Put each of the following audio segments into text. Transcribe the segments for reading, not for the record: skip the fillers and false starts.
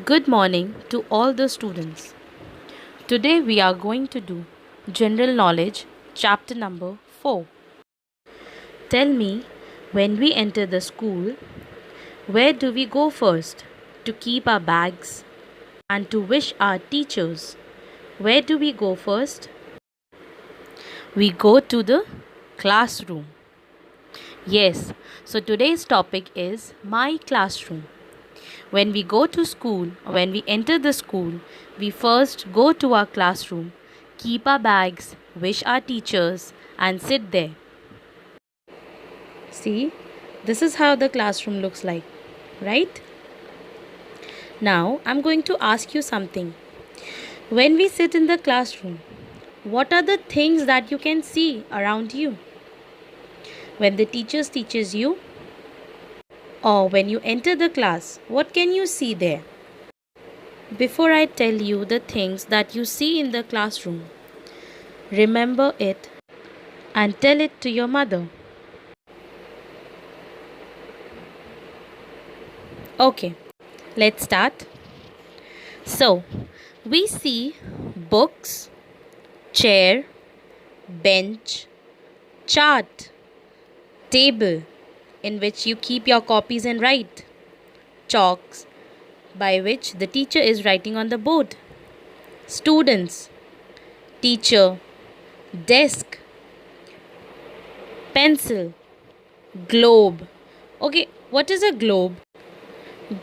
Good morning to all the students. Today we are going to do General Knowledge, chapter number 4. Tell me, when we enter the school, where do we go first? To keep our bags and to wish our teachers. Where do we go first? We go to the classroom. Yes, so today's topic is my classroom. When we go to school, when we enter the school, we first go to our classroom, keep our bags, wish our teachers, and sit there. See, this is how the classroom looks like, right? Now, I'm going to ask you something. When we sit in the classroom, what are the things that you can see around you? When the teachers teaches you, or when you enter the class, what can you see there? Before I tell you the things that you see in the classroom, remember it and tell it to your mother. Okay, let's start. So, we see books, chair, bench, chart, table in which you keep your copies and write, chalks by which the teacher is writing on the board, students, teacher, desk, pencil, globe. Okay, what is a globe?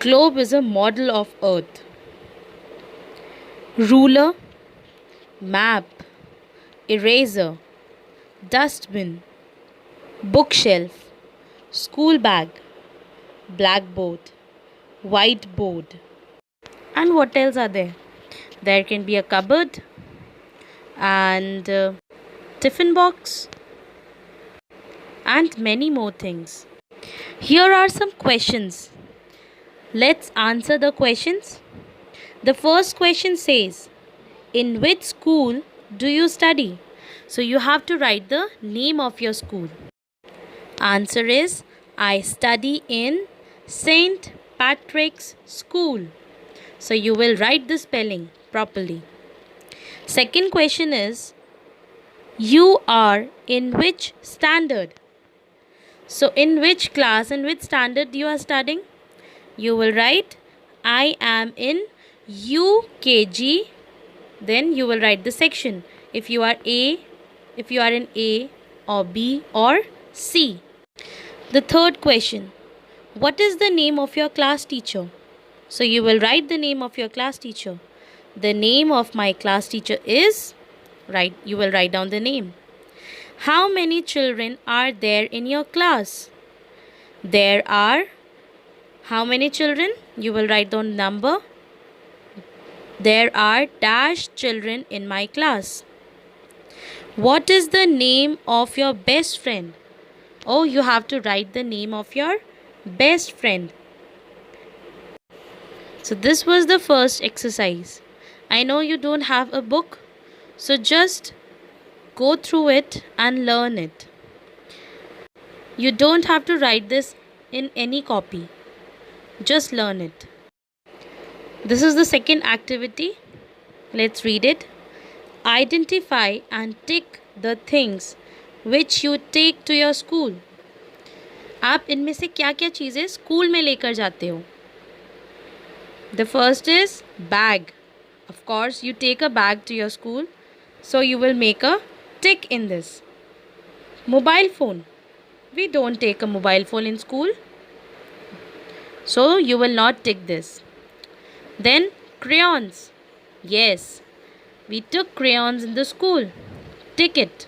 Globe is a model of earth. Ruler, map, eraser, dustbin, bookshelf, school bag, blackboard, whiteboard. And what else are there? There can be a cupboard and tiffin box and many more things. Here are some questions. Let's answer the questions. The first question says, in which school do you study? So you have to write the name of your school. Answer is, I study in St. Patrick's School. So you will write the spelling properly. Second question is, you are in which standard? So in which class and which standard you are studying? You will write, I am in UKG. Then you will write the section. If you are in A or B or C. The third question, what is the name of your class teacher? So you will write the name of your class teacher. The name of my class teacher is, you will write down the name. How many children are there in your class? There are how many children? You will write down number. There are dash children in my class. What is the name of your best friend? Oh, you have to write the name of your best friend. So this was the first exercise. I know you don't have a book, so just go through it and learn it. You don't have to write this in any copy. Just learn it. This is the second activity. Let's read it. Identify and tick the things which you take to your school. आप इनमें से क्या क्या चीज़ें school में लेकर जाते हो? The first is bag. Of course, you take a bag to your school, so you will make a tick in this. Mobile phone. We don't take a mobile phone in school, so you will not tick this. Then crayons. Yes, we took crayons in the school. Tick it.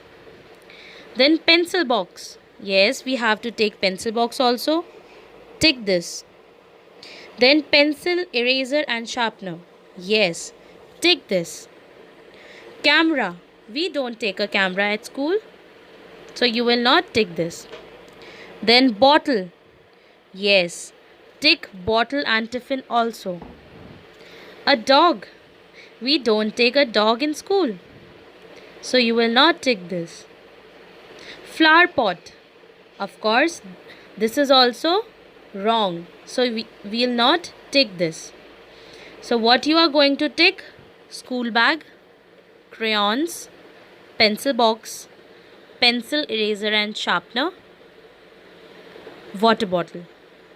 Then pencil box. Yes, we have to take pencil box also. Tick this. Then pencil, eraser and sharpener. Yes, tick this. Camera. We don't take a camera at school, so you will not tick this. Then bottle. Yes, tick bottle and tiffin also. A dog. We don't take a dog in school, so you will not tick this. Flower pot. Of course, this is also wrong, so we will not tick this. So what you are going to tick? School bag, crayons, pencil box, pencil, eraser and sharpener, water bottle.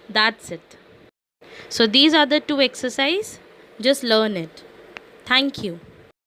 That's it. So these are the two exercise. Just learn it. Thank you.